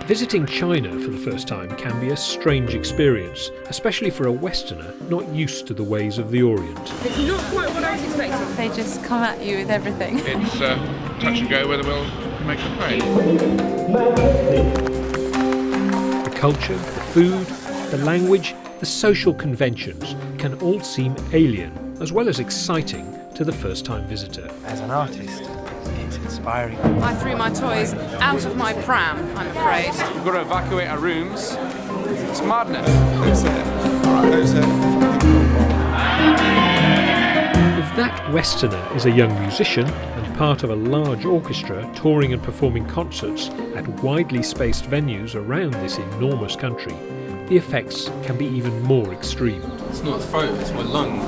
Visiting China for the first time can be a strange experience, especially for a Westerner not used to the ways of the Orient. It's not quite what I was expecting. They just come at you with everything. It's touch and go whether we'll make the play. The culture, the food, the language, the social conventions can all seem alien, as well as exciting, to the first-time visitor. As an artist, it's inspiring. I threw my toys out of my pram, I'm afraid. We've got to evacuate our rooms. It's madness. If that Westerner is a young musician and part of a large orchestra touring and performing concerts at widely spaced venues around this enormous country, the effects can be even more extreme. It's not a throat, it's my lungs.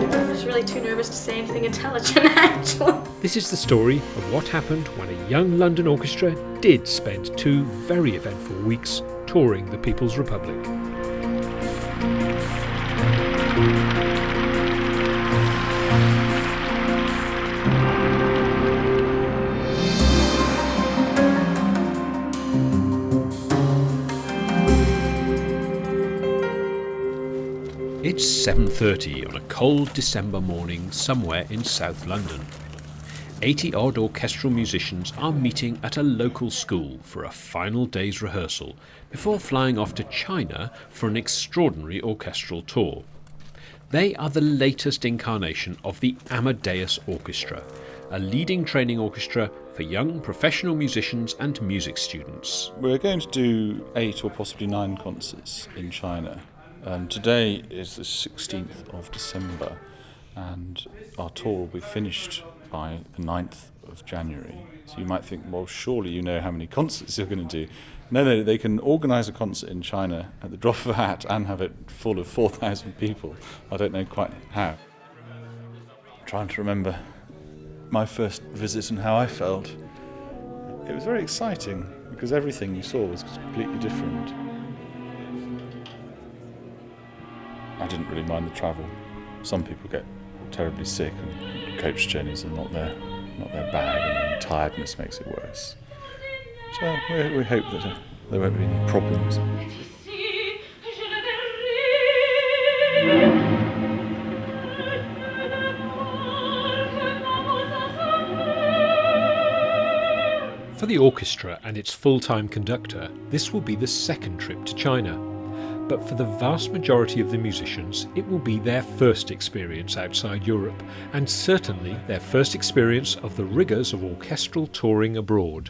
I'm just really too nervous to say anything intelligent, actually. This is the story of what happened when a young London orchestra did spend 2 very eventful weeks touring the People's Republic. It's 7:30 on a cold December morning somewhere in South London. 80-odd orchestral musicians are meeting at a local school for a final day's rehearsal before flying off to China for an extraordinary orchestral tour. They are the latest incarnation of the Amadeus Orchestra, a leading training orchestra for young professional musicians and music students. We're going to do 8 or possibly 9 concerts in China. Today is the 16th of December and our tour will be finished by the 9th of January. So you might think, well, surely you know how many concerts you're going to do. No, they can organise a concert in China at the drop of a hat and have it full of 4,000 people. I don't know quite how. I'm trying to remember my first visit and how I felt. It was very exciting because everything you saw was completely different. I didn't really mind the travel. Some people get terribly sick and coach journeys are not their bag, and then tiredness makes it worse. So we hope that there won't be any problems. For the orchestra and its full-time conductor, this will be the second trip to China. But for the vast majority of the musicians, it will be their first experience outside Europe, and certainly their first experience of the rigours of orchestral touring abroad.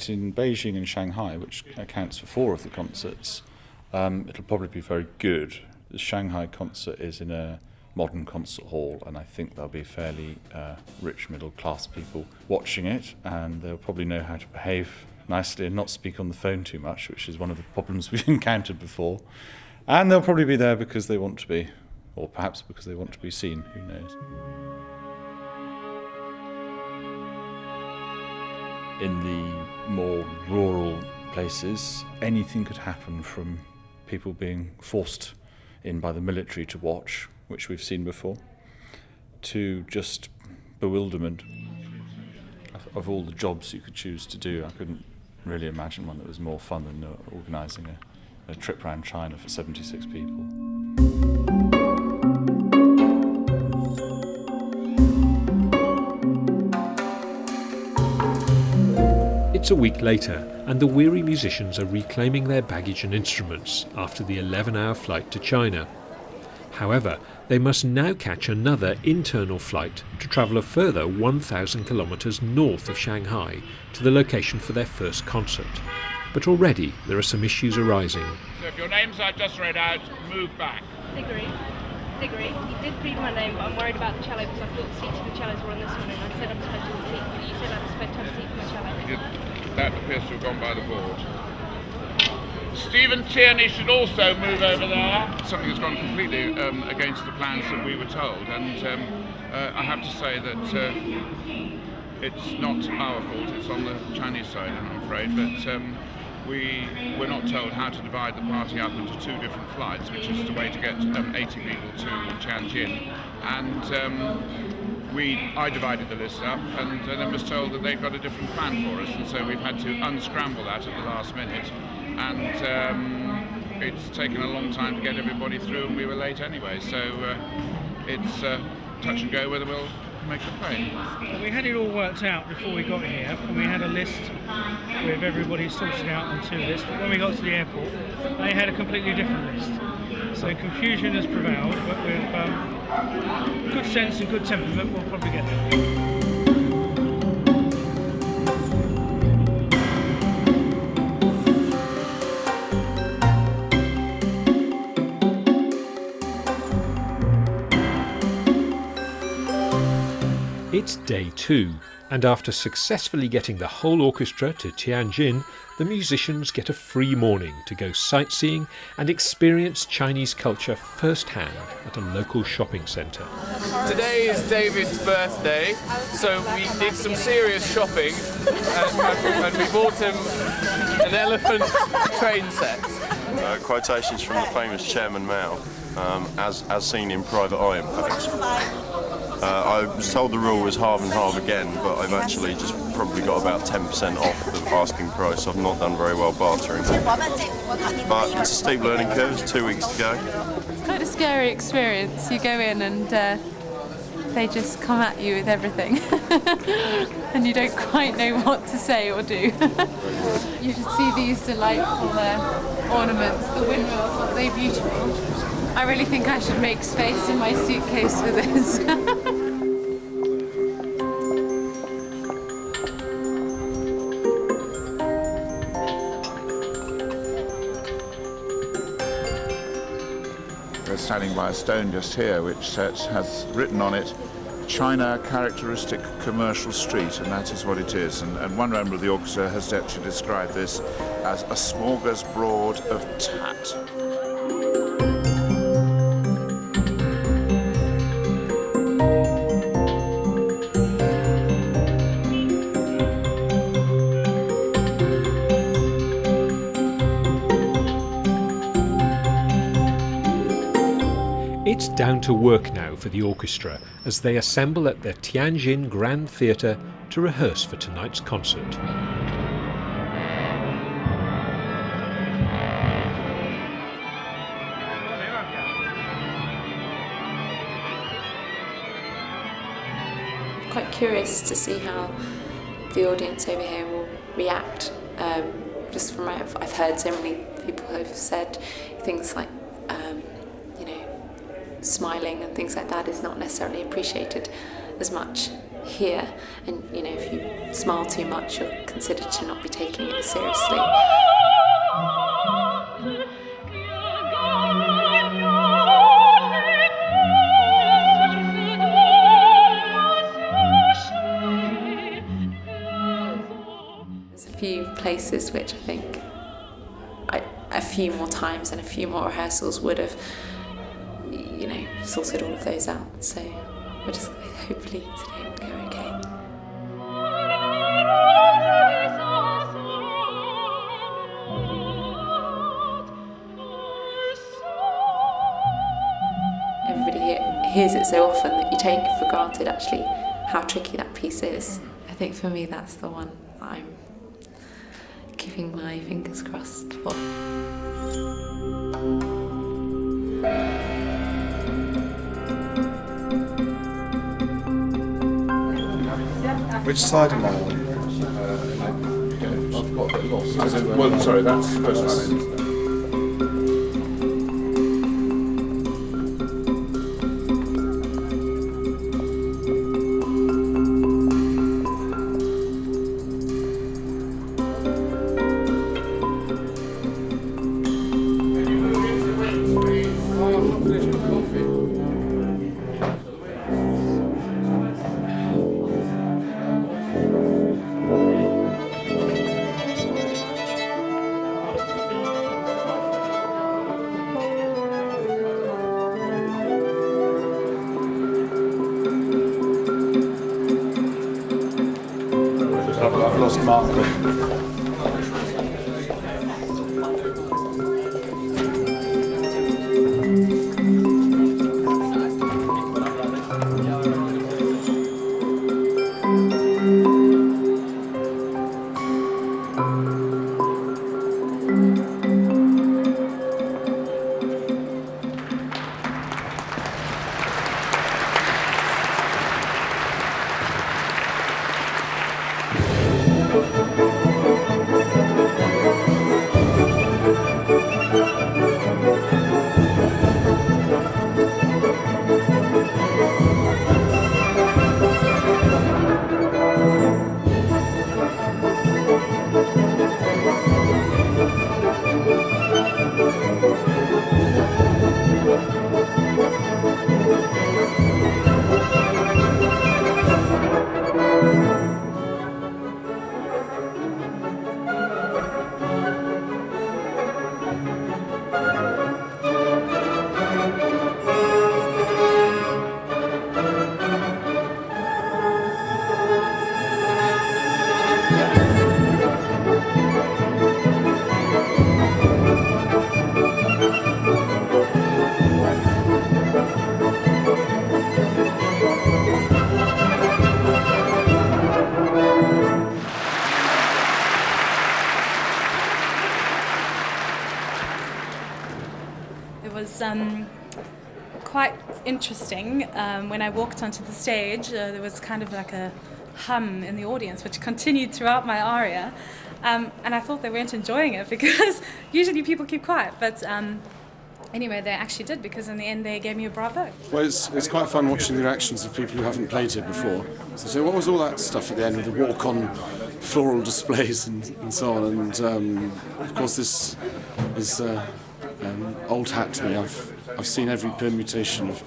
In Beijing and Shanghai, which accounts for 4 of the concerts, it'll probably be very good. The Shanghai concert is in a modern concert hall, and I think there'll be fairly rich middle-class people watching it, and they'll probably know how to behave nicely and not speak on the phone too much, which is one of the problems we've encountered before. And they'll probably be there because they want to be, or perhaps because they want to be seen, who knows. In the more rural places, anything could happen, from people being forced in by the military to watch, which we've seen before, to just bewilderment. Of all the jobs you could choose to do, I couldn't really imagine one that was more fun than organising a trip around China for 76 people. It's a week later, and the weary musicians are reclaiming their baggage and instruments after the 11-hour flight to China. However, they must now catch another internal flight to travel a further 1,000 kilometres north of Shanghai to the location for their first concert. But already there are some issues arising. So if your names are just read out, move back. Diggory. He did read my name, but I'm worried about the cello because I thought the seats for the cellos were on this one, and I said I'm supposed to have a seat, but you said I'm supposed to have a seat for my cello. That appears to have gone by the board. Stephen Tierney should also move over there. Something has gone completely against the plans that we were told, and I have to say that it's not our fault, it's on the Chinese side, I'm afraid, but we were not told how to divide the party up into two different flights, which is the way to get 80 people to Tianjin, and I divided the list up and then was told that they've got a different plan for us, and so we've had to unscramble that at the last minute, and it's taken a long time to get everybody through, and we were late anyway, so it's touch and go whether we'll make the plane. We had it all worked out before we got here, and we had a list with everybody sorted out on two lists, but when we got to the airport they had a completely different list, so confusion has prevailed, but with good sense and good temperament we'll probably get there. It's day 2, and after successfully getting the whole orchestra to Tianjin, the musicians get a free morning to go sightseeing and experience Chinese culture firsthand at a local shopping centre. Today is David's birthday, so we did some serious shopping and we bought him an elephant train set. Quotations from the famous Chairman Mao, as seen in Private Eye, in fact. I was told the rule was halve and halve again, but I've actually just probably got about 10% off the asking price. I've not done very well bartering. But it's a steep learning curve, it's 2 weeks to go. It's quite a scary experience. You go in and they just come at you with everything and you don't quite know what to say or do. You should see these delightful ornaments, the windmills, aren't they beautiful? I really think I should make space in my suitcase for this. We're standing by a stone just here which has written on it China Characteristic Commercial Street, and that is what it is, and one member of the orchestra has actually described this as a smorgasbord of tat. It's down to work now for the orchestra as they assemble at the Tianjin Grand Theatre to rehearse for tonight's concert. Quite curious to see how the audience over here will react. Just from what I've heard, so many people have said things like smiling and things like that is not necessarily appreciated as much here, and if you smile too much you're considered to not be taking it seriously. There's a few places which I think a few more times and a few more rehearsals would have sorted all of those out, so we're just hopefully today will go okay. Everybody hears it so often that you take for granted actually how tricky that piece is. I think for me that's the one that I'm keeping my fingers crossed for. Which side am I on? I've got a bit lost. Well, sorry, that's the first line. just mark them. Quite interesting. When I walked onto the stage, there was kind of like a hum in the audience, which continued throughout my aria, and I thought they weren't enjoying it because usually people keep quiet, but anyway, they actually did, because in the end they gave me a bravo. Well, it's quite fun watching the reactions of people who haven't played here before. So what was all that stuff at the end with the walk-on floral displays and so on? And of course this is old hat to me. I've seen every permutation of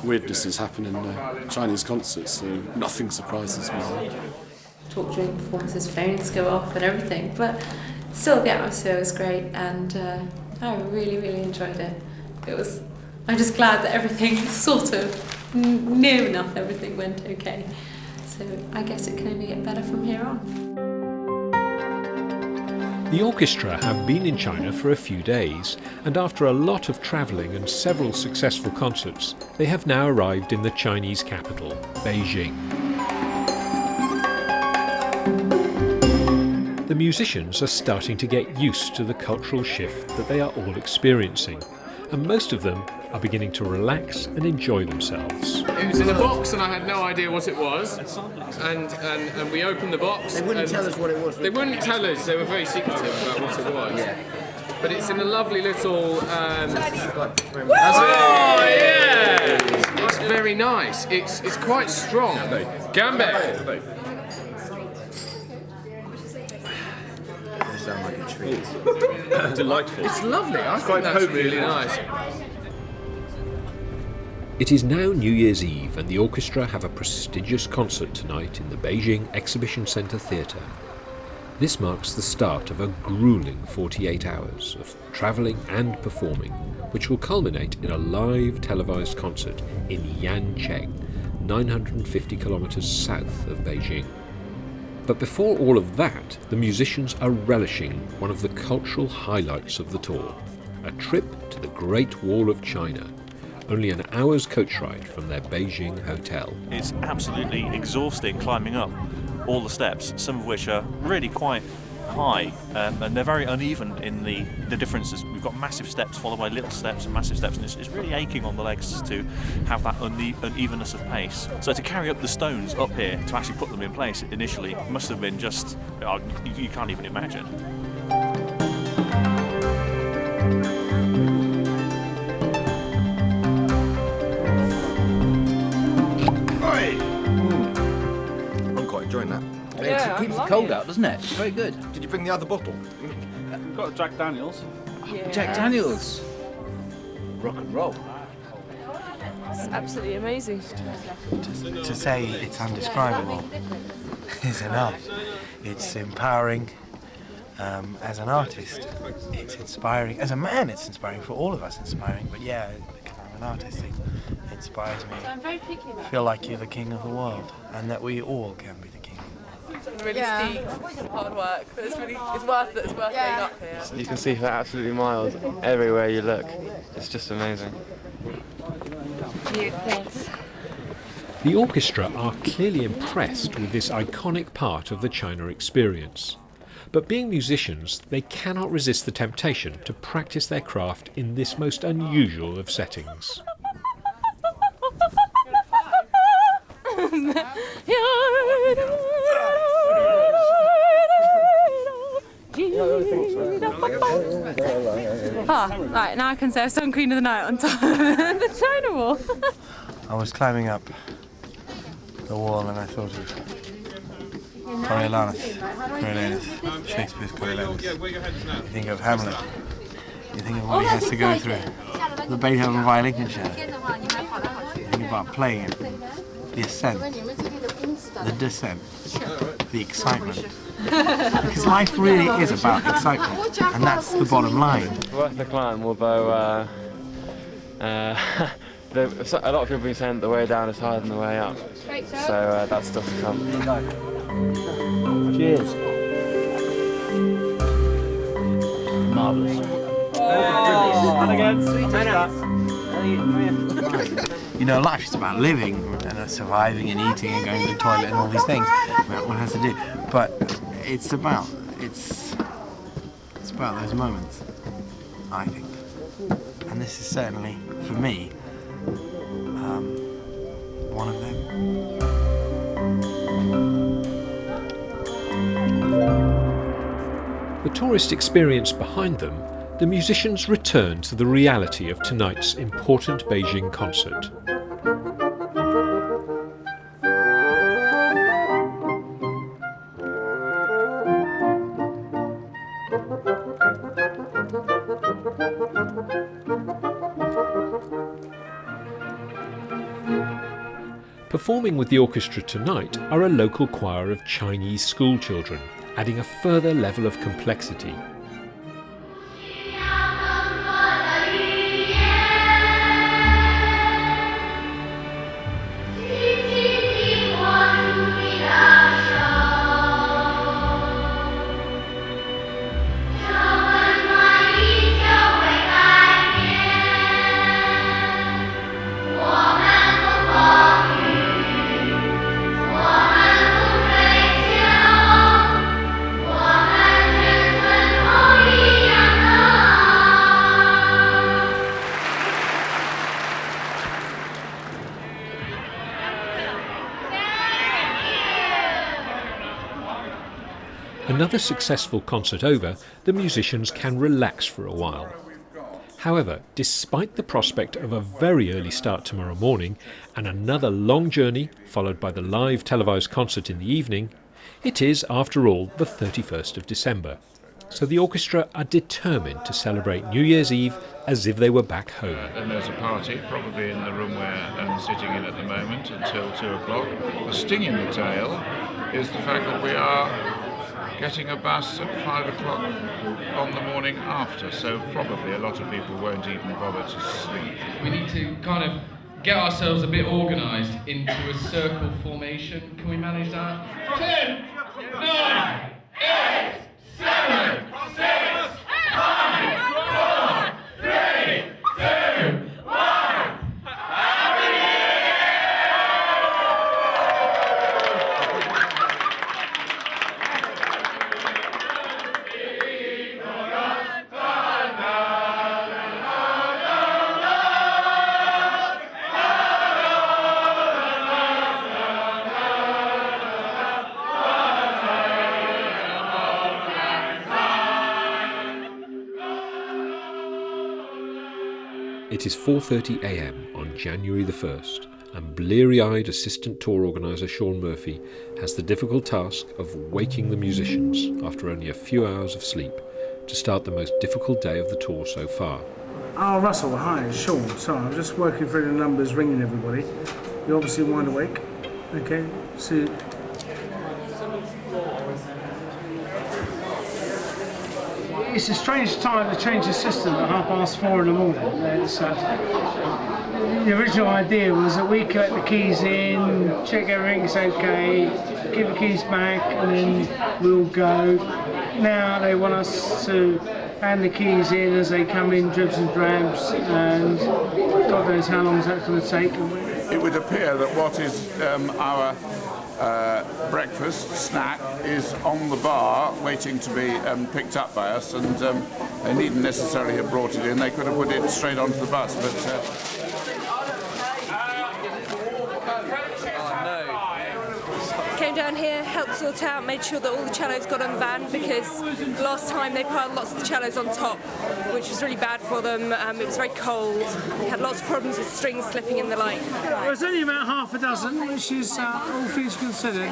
weirdnesses happen in Chinese concerts, so nothing surprises me. Talk during performances, phones go off and everything, but still the atmosphere was great, and I really, really enjoyed it. I'm just glad that everything sort of, near enough everything went okay. So I guess it can only get better from here on. The orchestra have been in China for a few days, and after a lot of travelling and several successful concerts, they have now arrived in the Chinese capital, Beijing. The musicians are starting to get used to the cultural shift that they are all experiencing, and most of them are beginning to relax and enjoy themselves. It was in a box and I had no idea what it was, and we opened the box. They wouldn't tell us what it was. They wouldn't tell us, they were very secretive about what it was. Yeah. But it's in a lovely little... oh yeah! It's very nice. It's quite strong. Gambit! They sound like a treat. Delightful. It's lovely. I think that's really nice. It is now New Year's Eve, and the orchestra have a prestigious concert tonight in the Beijing Exhibition Centre Theatre. This marks the start of a grueling 48 hours of travelling and performing, which will culminate in a live televised concert in Yancheng, 950 kilometres south of Beijing. But before all of that, the musicians are relishing one of the cultural highlights of the tour, a trip to the Great Wall of China, only an hour's coach ride from their Beijing hotel. It's absolutely exhausting climbing up all the steps, some of which are really quite high, and they're very uneven in the differences. We've got massive steps followed by little steps and massive steps, and it's really aching on the legs to have that unevenness of pace. So to carry up the stones up here, to actually put them in place initially, must have been just, you can't even imagine. I'm quite enjoying that. Yeah, it keeps the cold out, doesn't it? It's very good. Did you bring the other bottle? We've got a Jack Daniels. Yeah. Jack Daniels. Rock and roll. It's absolutely amazing. To say it's undescribable is enough. It's empowering as an artist. It's inspiring. As a man, it's inspiring for all of us, inspiring. But yeah, because I'm an artist, it inspires me. I'm very picky about Feel like you're the king of the world, and that we all can be the king of Really steep, hard work, but it's worth it. It's worth getting up here. You can see for absolutely miles everywhere you look. It's just amazing. Thanks. The orchestra are clearly impressed with this iconic part of the China experience. But being musicians, they cannot resist the temptation to practice their craft in this most unusual of settings. Right, now I can say I've sung Queen of the Night on top of the China wall. I was climbing up the wall and I thought of Coriolanus, Shakespeare's Coriolanus. You think of Hamlet, you think of what he has to go through, the Beethoven violin concerto. You think about playing it, the ascent, the descent, the excitement. Because life really is about excitement, and that's the bottom line. Worth the climb, although a lot of people have been saying the way down is harder than the way up. So that's still to come. Cheers. Marvellous. You know, life is about living and surviving and eating and going to the toilet and all these things that one has to do. But it's about those moments, I think. And this is certainly, for me, one of them. The tourist experience behind them, the musicians return to the reality of tonight's important Beijing concert. Performing with the orchestra tonight are a local choir of Chinese school children, adding a further level of complexity. Another successful concert over, the musicians can relax for a while. However, despite the prospect of a very early start tomorrow morning and another long journey followed by the live televised concert in the evening, it is, after all, the 31st of December. So the orchestra are determined to celebrate New Year's Eve as if they were back home. And there's a party, probably in the room we're sitting in at the moment, until 2 o'clock. The sting in the tail is the fact that we are getting a bus at 5 o'clock on the morning after, so probably a lot of people won't even bother to sleep. We need to kind of get ourselves a bit organised into a circle formation. Can we manage that? 10, 9, 8, 7, 6, 5, 4, 3, 2, 1. It is 4:30 a.m. on January the 1st, and bleary-eyed assistant tour organiser Sean Murphy has the difficult task of waking the musicians after only a few hours of sleep to start the most difficult day of the tour so far. Oh, Russell, hi, it's Sean. Sorry, I'm just working through the numbers, ringing everybody. You're obviously wide awake. Okay, so... It's a strange time to change the system at 4:30 in the morning. The original idea was that we collect the keys in, check everything's okay, give the keys back, and then we'll go. Now they want us to hand the keys in as they come in dribs and drabs, and God knows how long that's going to take. It would appear that what is our breakfast snack is on the bar waiting to be picked up by us, and they needn't necessarily have brought it in. They could have put it straight onto the bus, but Came down here, helped sort out, made sure that all the cellos got on the van, because last time they piled lots of the cellos on top, which was really bad for them. It was very cold. We had lots of problems with strings slipping and the like. Well, it's only about half a dozen, which is, all things considered,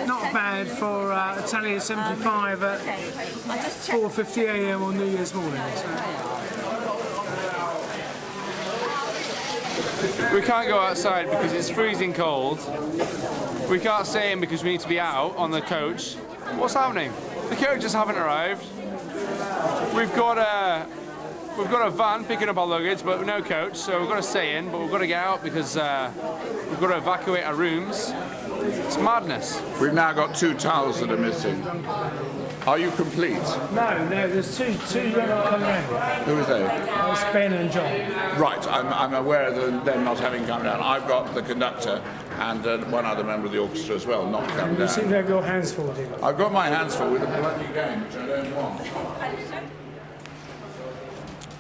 not bad for Italian 75 at 4:50 a.m. on New Year's morning. We can't go outside because it's freezing cold. We can't stay in because we need to be out on the coach. What's happening? The coaches haven't arrived. We've got a van picking up our luggage, but no coach, so we've got to stay in, but we've got to get out because we've got to evacuate our rooms. It's madness. we've now got 2 towels that are missing. Are you complete? No, there's two coming around. Who is they? It's Ben and John. Right, I'm aware of them not having come down. I've got the conductor and one other member of the orchestra as well, not come You down. seem to have your hands full, do you? I've got my hands full with a bloody game, which I don't want.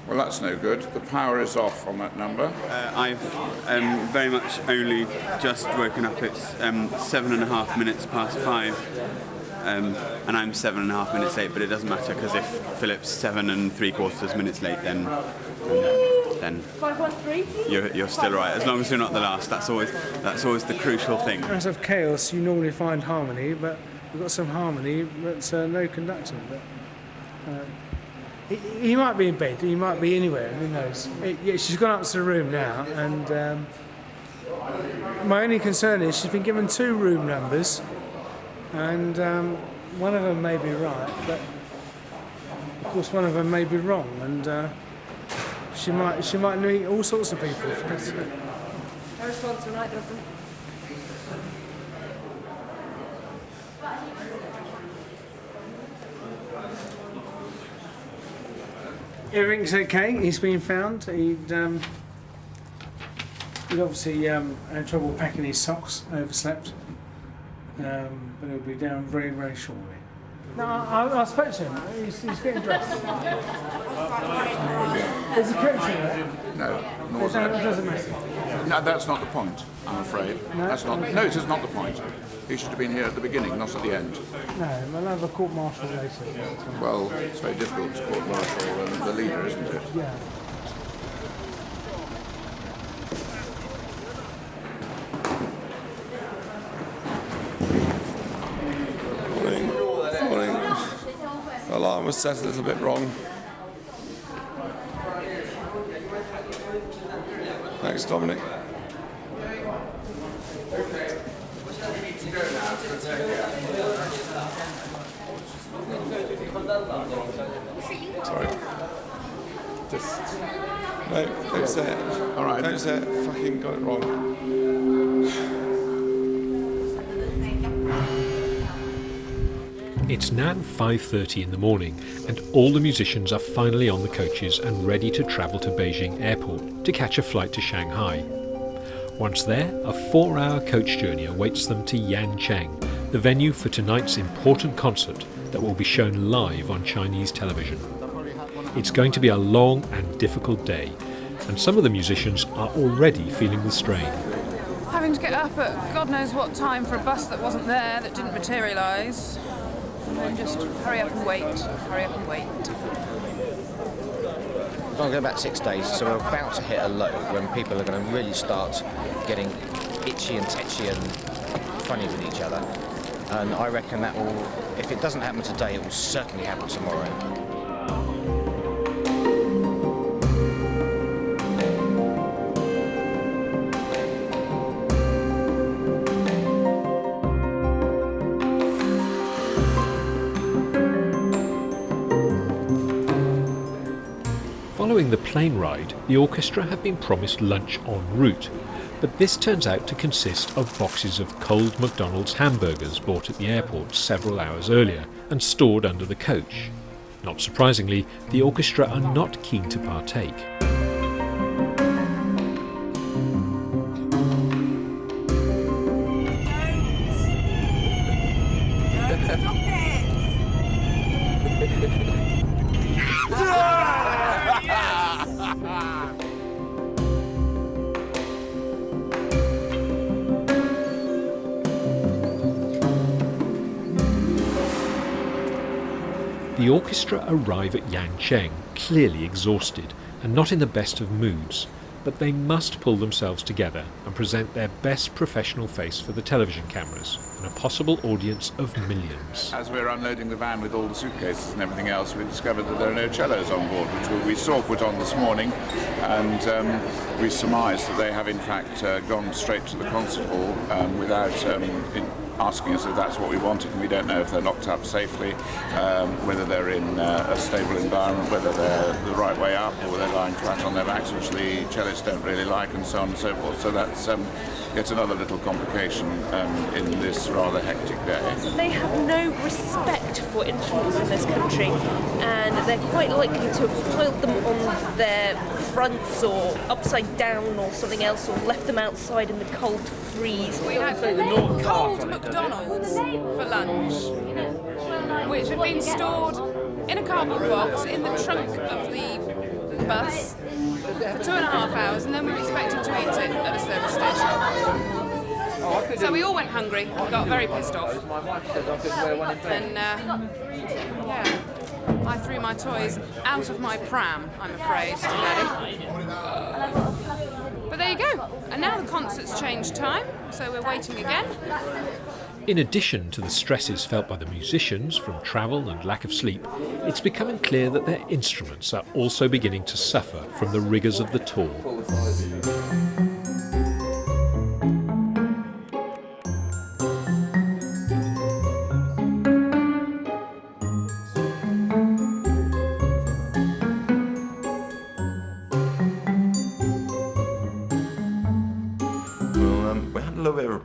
Well, that's no good. The power is off on that number. I've very much only just woken up. It's 7.5 minutes past 5. And I'm 7.5 minutes late, but it doesn't matter because if Philip's 7 3/4 minutes late, then 513. you're still right. As long as you're not the last, that's always the crucial thing. Out of chaos, you normally find harmony, but we've got some harmony, but no conductor. But he might be in bed, he might be anywhere. Who knows? Yeah, she's gone up to the room now, and my only concern is she's been given 2 room numbers. And one of them may be right, but of course one of them may be wrong, and she might meet all sorts of people. No response from either of them. Everything's okay. He's been found. He'd obviously had trouble packing his socks, overslept. But he'll be down very, very shortly. No, I spoke to him. He's getting dressed. Is the coach in there? No, It doesn't matter. No, that's not the point, I'm afraid. No? That's not. No, it is not the point. He should have been here at the beginning, not at the end. No, we'll have a court martial later. Well, it's very difficult to court martial the leader, isn't it? Yeah. Morning. Alarm was set a little bit wrong. Thanks, Dominic. Sorry. Just no, don't say it. All right. Don't say it. Fucking got it wrong. It's now 5:30 in the morning, and all the musicians are finally on the coaches and ready to travel to Beijing airport to catch a flight to Shanghai. Once there, a 4-hour coach journey awaits them to Yancheng, the venue for tonight's important concert that will be shown live on Chinese television. It's going to be a long and difficult day, and some of the musicians are already feeling the strain. Having to get up at God knows what time for a bus that wasn't there, that didn't materialise. And then just hurry up and wait. We're going to go about 6 days, so we're about to hit a low when people are going to really start getting itchy and tetchy and funny with each other. And I reckon that will, if it doesn't happen today, it will certainly happen tomorrow. Following the plane ride, the orchestra have been promised lunch en route, But this turns out to consist of boxes of cold McDonald's hamburgers bought at the airport several hours earlier and stored under the coach. Not surprisingly, the orchestra are not keen to partake. The orchestra arrive at Yangcheng clearly exhausted and not in the best of moods, but they must pull themselves together and present their best professional face for the television cameras and a possible audience of millions. As we're unloading the van with all the suitcases and everything else, we discovered that there are no cellos on board, which we saw put on this morning, and we surmised that they have in fact gone straight to the concert hall without asking us if that's what we wanted, and we don't know if they're locked up safely, whether they're in a stable environment, whether they're the right way up, or they're lying flat on their backs, which the cellists don't really like, and so on and so forth. So that's yet another little complication in this rather hectic day. They have no respect for instruments in this country, and they're quite likely to have piled them on their fronts or upside down or something else, or left them outside in the cold to freeze. We had cold McDonald's for lunch, which had been stored in a cardboard box in the trunk of the bus for 2.5 hours, and then we were expected to eat it at a service station. So we all went hungry, got very pissed off, and I threw my toys out of my pram, I'm afraid, to Daddy. But there you go, and now the concert's changed time, so we're waiting again. In addition to the stresses felt by the musicians from travel and lack of sleep, it's becoming clear that their instruments are also beginning to suffer from the rigours of the tour.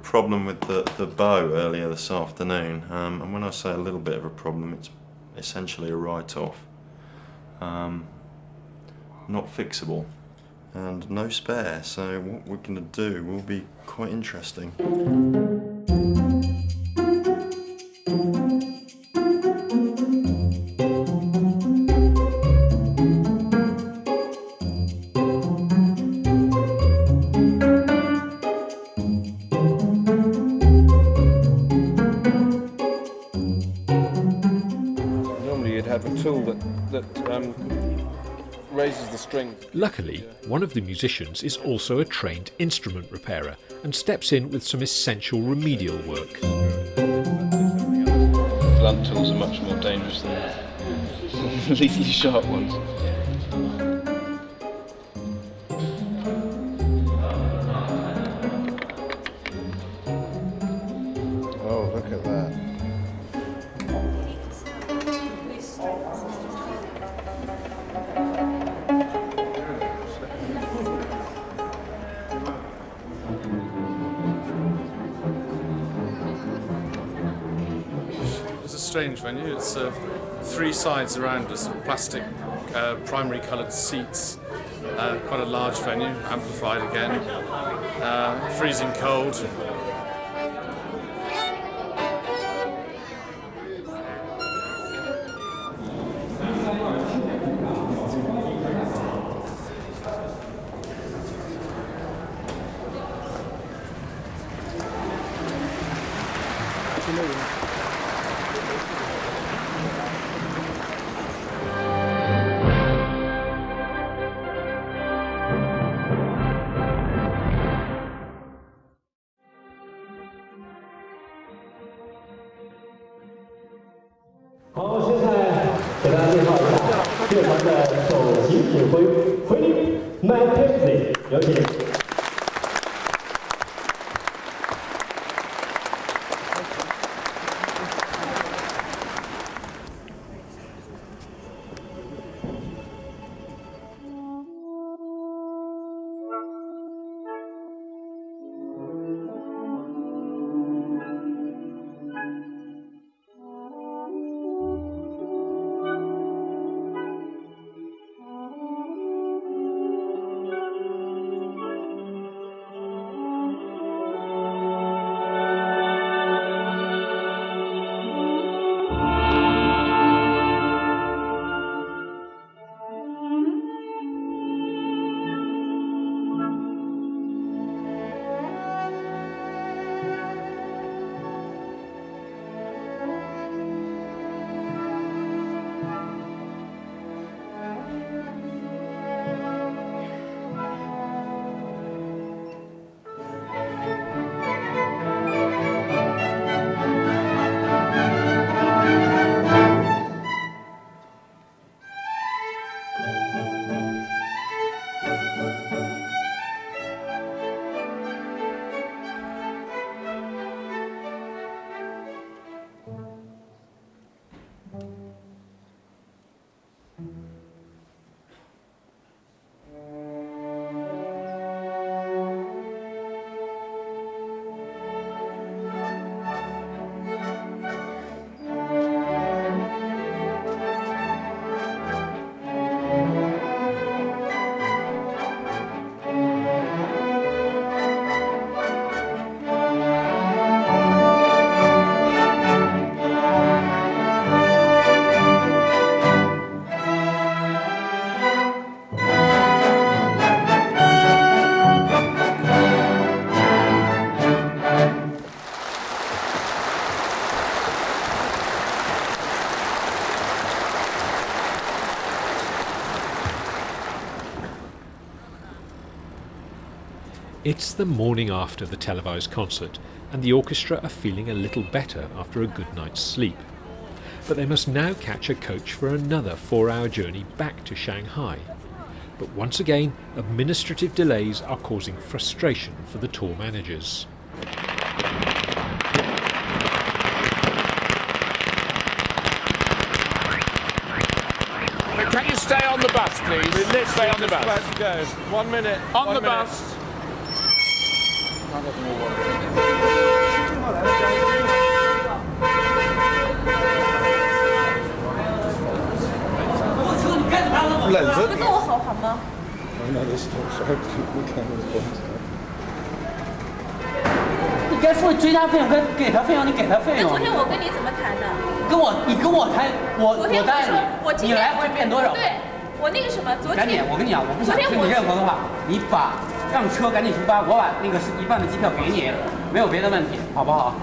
Problem with the bow earlier this afternoon, and when I say a little bit of a problem, it's essentially a write-off. Not fixable and no spare, so what we're going to do will be quite interesting. Raises the string. Luckily, one of the musicians is also a trained instrument repairer and steps in with some essential remedial work. Blunt tools are much more dangerous than lethally sharp ones. Oh, look at that. Strange venue. It's 3 sides around us of plastic primary coloured seats. Quite a large venue, amplified again. Freezing cold. Manoeuvres，有请。It's the morning after the televised concert, and the orchestra are feeling a little better after a good night's sleep. But they must now catch a coach for another 4-hour journey back to Shanghai. But once again, administrative delays are causing frustration for the tour managers. Can you stay on the bus, please? We're literally stay on the bus. about to go. 1 minute. On the bus.你该付追加费用，该给他费用，你给他费用。昨天我跟你怎么谈的？你跟我谈，我带你，你来回变多少？对，我那个什么，昨天。赶紧，我跟你讲，我不想听你任何的话，你让车赶紧出发，我把那个一半的机票给你，没有别的问题，好不好？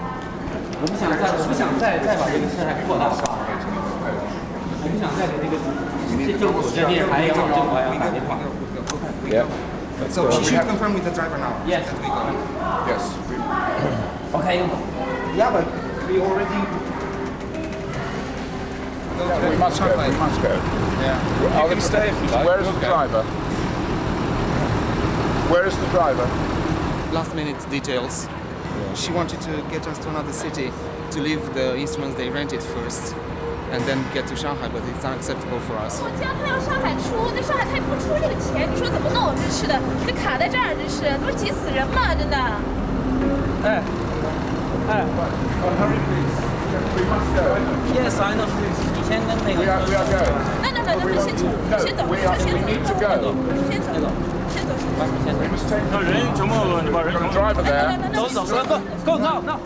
我不想再把这个事还扩大化，我不想再给这个政府这电视台也好，政府还要打电话。Yeah. So she should confirm with the driver now. Yes. Yes. Okay. Yeah, but we already. We must go. We must go. Yeah. You can stay if you like. Where is the driver? Where is the driver? Last minute details. She wanted to get us to another city to leave the instruments they rented first and then get to Shanghai, but it's unacceptable for us. 我既然他要上海出，那上海他也不出这个钱，你说怎么弄？真是的，这卡在这儿，真是，不是急死人吗？真的。哎。Hurry, please. We must go. Yes, I know. 你先跟那个。We are going. 那你们先走，先走，先走，We need to go. 先走，先走。 We must take. 人全部你把人 Got a driver there. 走 ，go now.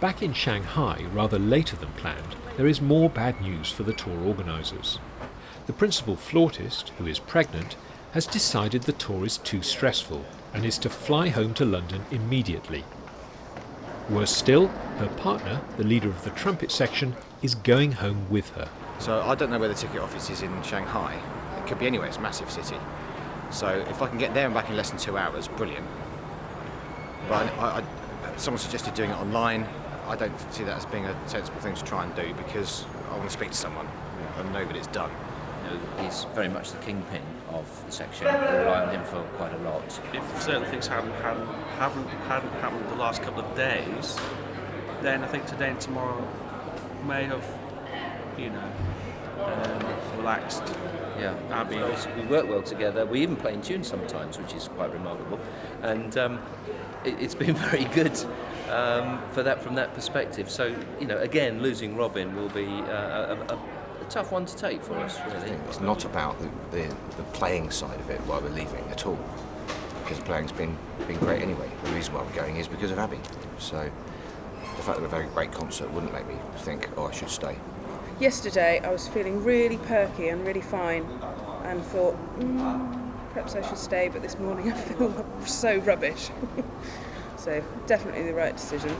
Back in Shanghai, rather later than planned, there is more bad news for the tour organisers. The principal flautist, who is pregnant, has decided the tour is too stressful and is to fly home to London immediately. Worse still, her partner, the leader of the trumpet section, is going home with her. So I don't know where the ticket office is in Shanghai. It could be anywhere, it's a massive city. So if I can get there and back in less than 2 hours, brilliant. But someone suggested doing it online. I don't see that as being a sensible thing to try and do because I want to speak to someone and know that it's done. He's very much the kingpin of the section. We rely on him for quite a lot. If certain things hadn't happened the last couple of days, then I think today and tomorrow may have, relaxed. Yeah, Abby. We work well together. We even play in tune sometimes, which is quite remarkable. And it's been very good from that perspective. So, again, losing Robin will be a tough one to take for us, really. It's not about the playing side of it while we're leaving at all, because playing's been great anyway. The reason why we're going is because of Abby. So the fact that we're a very great concert wouldn't make me think, I should stay. Yesterday I was feeling really perky and really fine and thought, perhaps I should stay, but this morning I feel so rubbish. So definitely the right decision.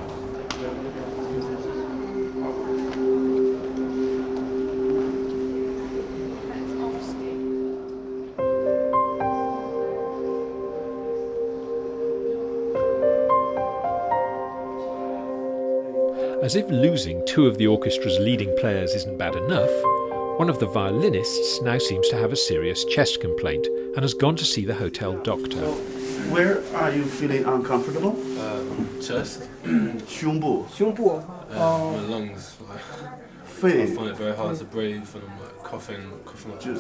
As if losing two of the orchestra's leading players isn't bad enough, one of the violinists now seems to have a serious chest complaint and has gone to see the hotel doctor. Where are you feeling uncomfortable? Chest. 胸部。胸部。My lungs. I 肺。 find it very hard to breathe and I'm like coughing like 就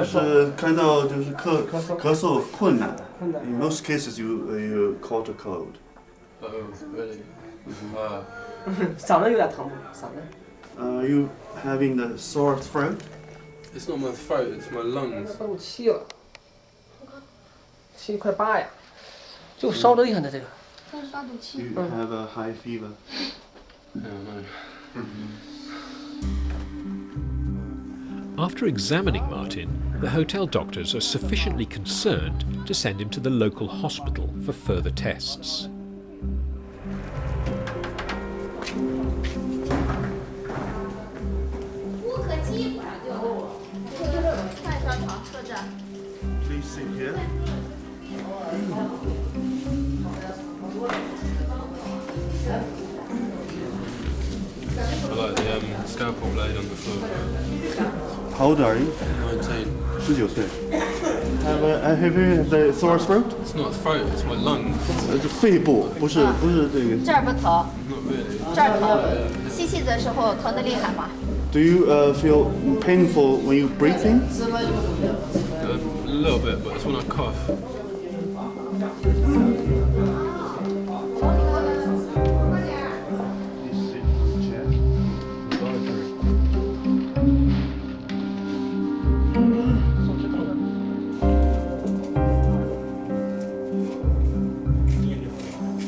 是看到就是咳嗽困难。In most cases, you caught a cold. Oh, really? Wow. 嗓子有点疼吗？嗓子。Are you having the sore throat? It's not my throat, it's my lungs. 都有气了，气快8呀，就烧着厉害的这个。38度7。 You have a high fever. After examining Martin, the hotel doctors are sufficiently concerned to send him to the local hospital for further tests. Please sit here. I like the scalpel blade on the floor. How old are you? 19. 19岁。Have you had the sore throat? It's not throat, it's my lungs. 肺部，不是这个。这儿不疼， Not really. 这儿疼。吸气的时候疼得厉害吗？ Do you feel painful when you breathing? A little bit, but it's when I cough.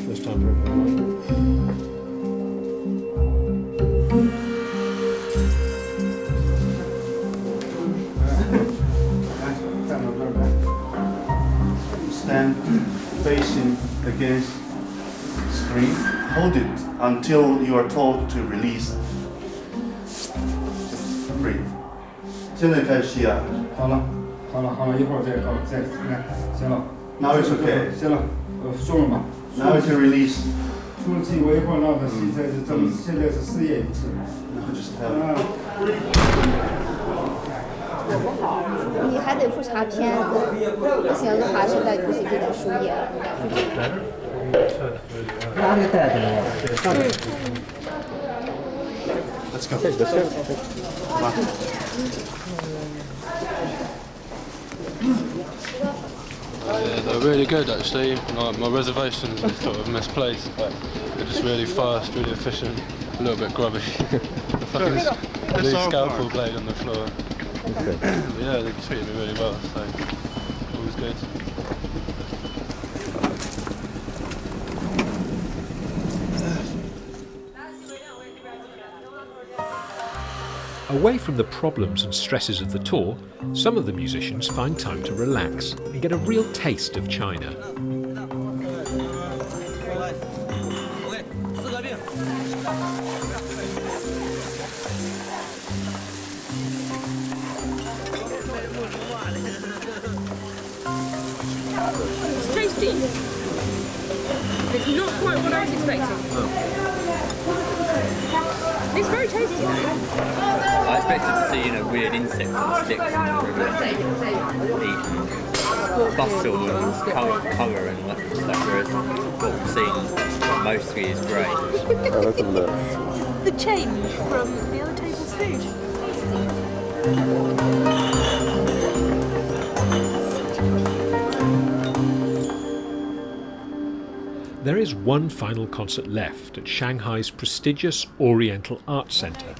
First time for everyone. Stand facing against screen. Hold it until you are told to release. Breathe. 现在开始吸啊。好了，一会儿再行了。 Now it's okay. 行了，松了吧。 Now you can release. 出了气，我一会儿让他吸，再是这么，现在是4页一次。Just 我不好，你还得复查片子，不行的话是在补习给他输液。拿这个袋子来。Let's go. 好吧。 Yeah, they're really good actually. My reservations are sort of misplaced, but they're just really fast, really efficient, a little bit grubby. The fucking blue scalpel blade on the floor. Okay. But yeah, they treated me really well, so it was good. Away from the problems and stresses of the tour, some of the musicians find time to relax and get a real taste of China. It's tasty. It's not quite what I was expecting. It's very tasty though. I expected to see, weird insects and sticks and eat bustle and colour and stuff, whereas what we've seen mostly is grey. The change from the other table's food. There is one final concert left at Shanghai's prestigious Oriental Arts Centre.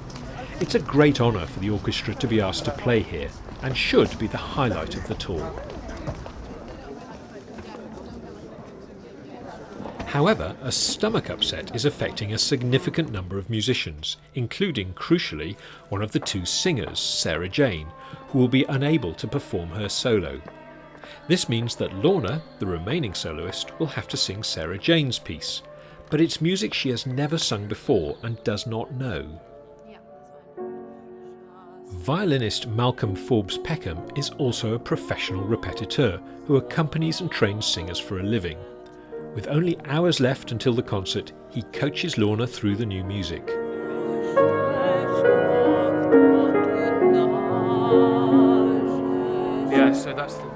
It's a great honour for the orchestra to be asked to play here, and should be the highlight of the tour. However, a stomach upset is affecting a significant number of musicians, including, crucially, one of the two singers, Sarah Jane, who will be unable to perform her solo. This means that Lorna, the remaining soloist, will have to sing Sarah Jane's piece, but it's music she has never sung before and does not know. Violinist Malcolm Forbes Peckham is also a professional repetiteur who accompanies and trains singers for a living. With only hours left until the concert, he coaches Lorna through the new music. Yeah, so that's the...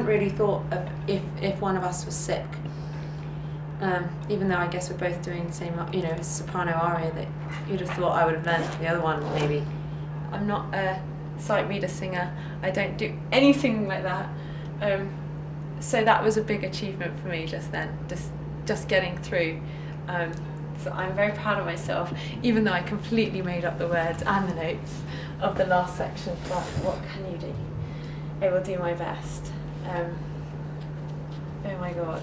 hadn't really thought of if one of us was sick. Even though I guess we're both doing the same, soprano aria, that you'd have thought I would have learned the other one, maybe. I'm not a sight reader singer. I don't do anything like that. So that was a big achievement for me just then, just getting through. So I'm very proud of myself, even though I completely made up the words and the notes of the last section. But what can you do? I will do my best. Oh my God.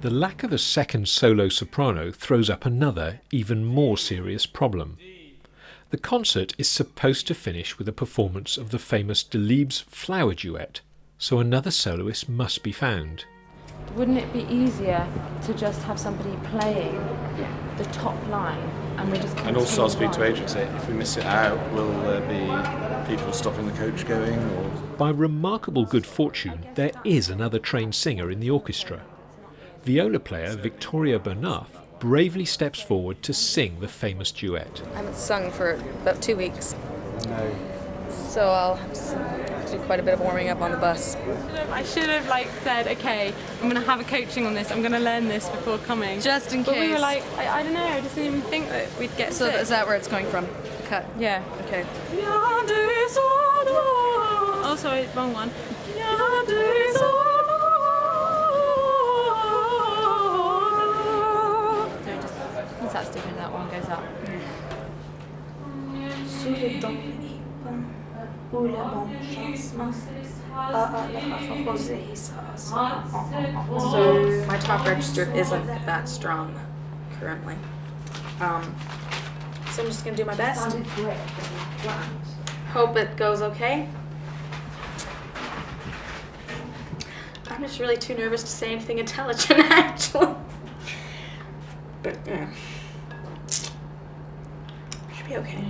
The lack of a second solo soprano throws up another, even more serious problem. The concert is supposed to finish with a performance of the famous Delibes' Flower Duet, so another soloist must be found. Wouldn't it be easier to just have somebody playing the top line and we just And also I'll speak to on? agency. If we miss it out, will there be people stopping the coach going? Or? By remarkable good fortune, there is another trained singer in the orchestra. Viola player Victoria Bernath bravely steps forward to sing the famous duet. I haven't sung for about 2 weeks. No. So I'll have to do quite a bit of warming up on the bus. I should have said, okay, I'm going to have a coaching on this, I'm going to learn this before coming. Just in But we case. were like, I don't know, I just didn't even think that we'd get So sick. is that where it's going from? The cut? Yeah. Okay. Oh, sorry, wrong one. Once that's different, that one goes up. So my top register isn't that strong currently. So I'm just gonna do my best. Hope it goes okay. I'm just really too nervous to say anything intelligent, actually. But yeah, should be okay.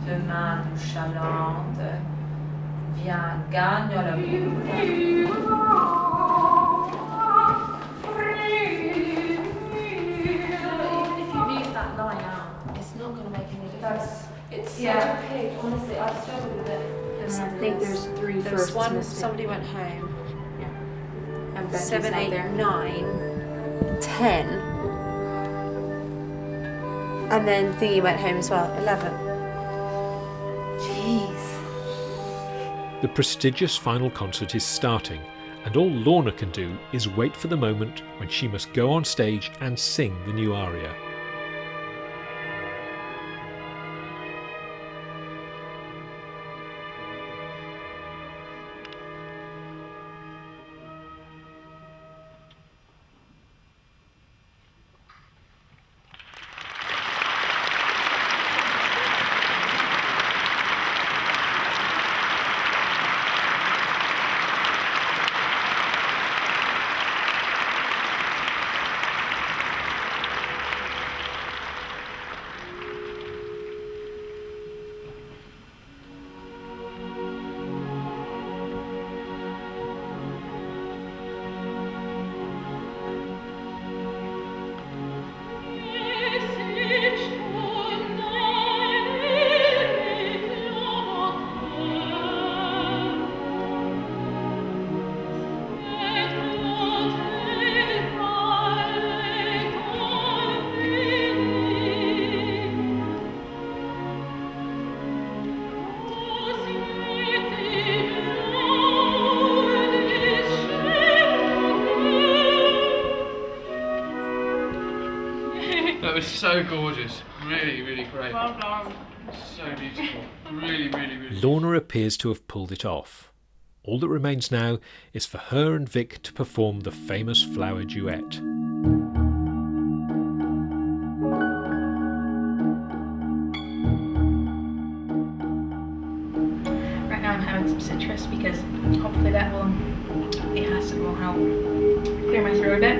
Demain nous chalante, viens, gagne le monde. If you leave that line out, it's not going to make any difference. It's such a pig, honestly, I've struggled with it. I think there's three firsts one, missing. Somebody went home. Yeah. And 7, 8, 9, 10. And then Thingy went home as well, 11. Jeez. The prestigious final concert is starting, and all Lorna can do is wait for the moment when she must go on stage and sing the new aria. That was so gorgeous. Really, really great. Well done. So beautiful. Really, really, really. Lorna appears to have pulled it off. All that remains now is for her and Vic to perform the famous flower duet. Right now I'm having some citrus because hopefully that will, the acid will help clear my throat a bit.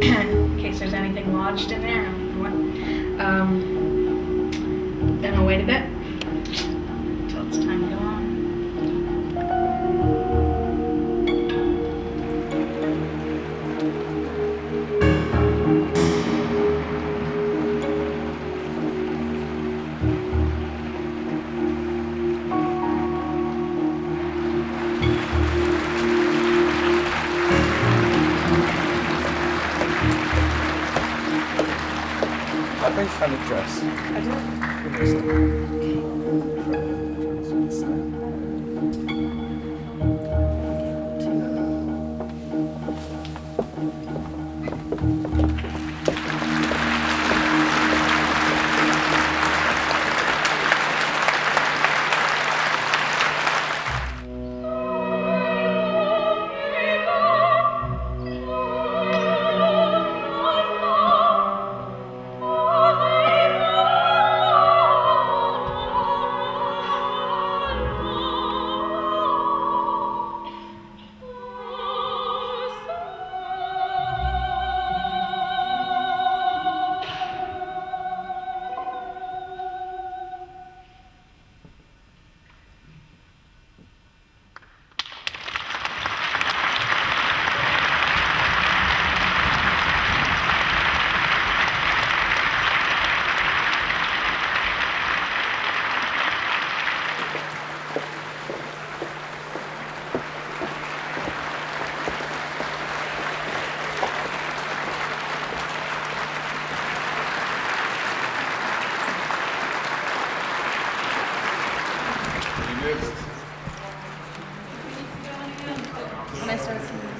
In case there's anything lodged in there. Then I'll wait a bit until it's time to go on. coloured dress.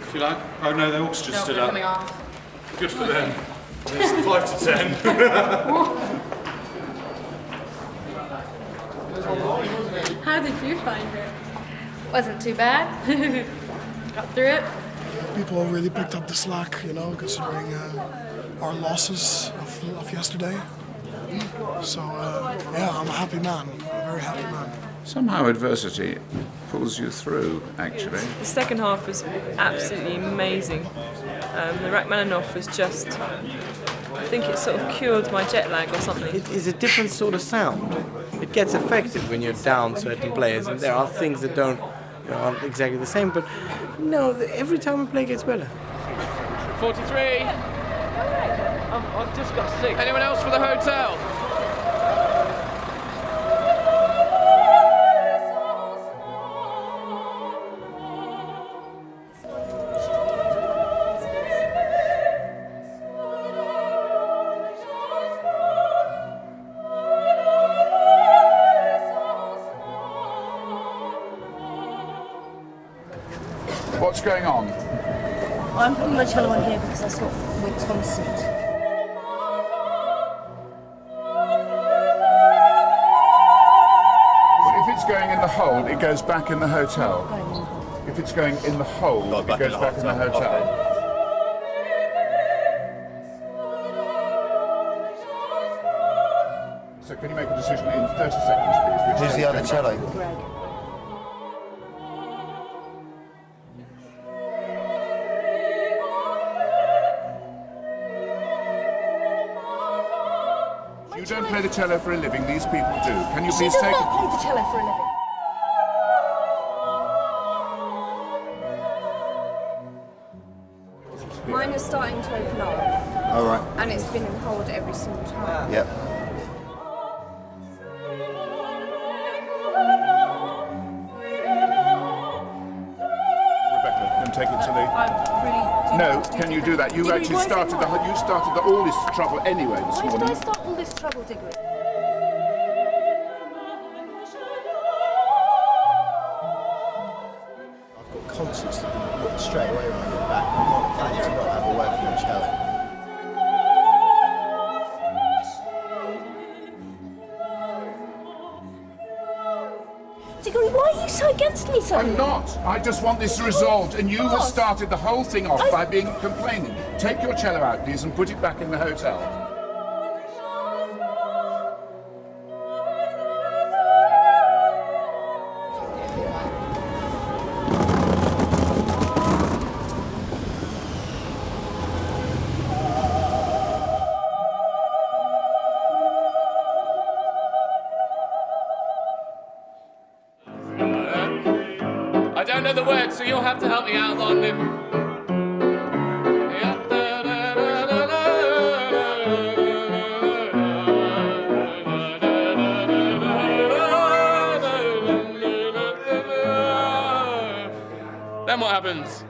If you like. Oh no, the orchestra No, stood we're up. coming off. Good for them. It's 5 to 10. How did you find it? Wasn't too bad. Got through it. People really picked up the slack, you know, considering our losses of yesterday. So, yeah, I'm a happy man. I'm a very happy man. Somehow adversity pulls you through, actually. The second half was absolutely amazing. The Rachmaninoff was just, I think it sort of cured my jet lag or something. It is a different sort of sound. It gets affected when you're down certain players, and there are things that aren't exactly the same, but no, every time we play it gets better. 43. I've just got 6. Anyone else for the hotel? What's going on? I'm putting my cello on here because that's what we're Tom said. If it's going in the hold, it goes back in the hotel. If it's going in the hold, it goes back in the hotel. So can you make a decision in 30 seconds, please? Who's the other cello? Greg. You don't play the cello for a living, these people do. Can you She please does take not play the cello for a living. Mine is starting to open up. All right. And it's been in hold every single time. Yep. Rebecca, then take it to the... I really do No, not can you do that? You Diggory, actually why is it started not? you started all this trouble anyway this Why morning. did I start all this trouble, Diggory? I've got concerts that look straight away when I get back. I'm not planning to not have a working cello. Diggory, why are you so against me suddenly? I'm not. I just want this resolved, and you have started the whole thing off by being complaining. Take your cello out, please, and put it back in the hotel. I don't know the words, so you'll have to help me out on them. Then what happens?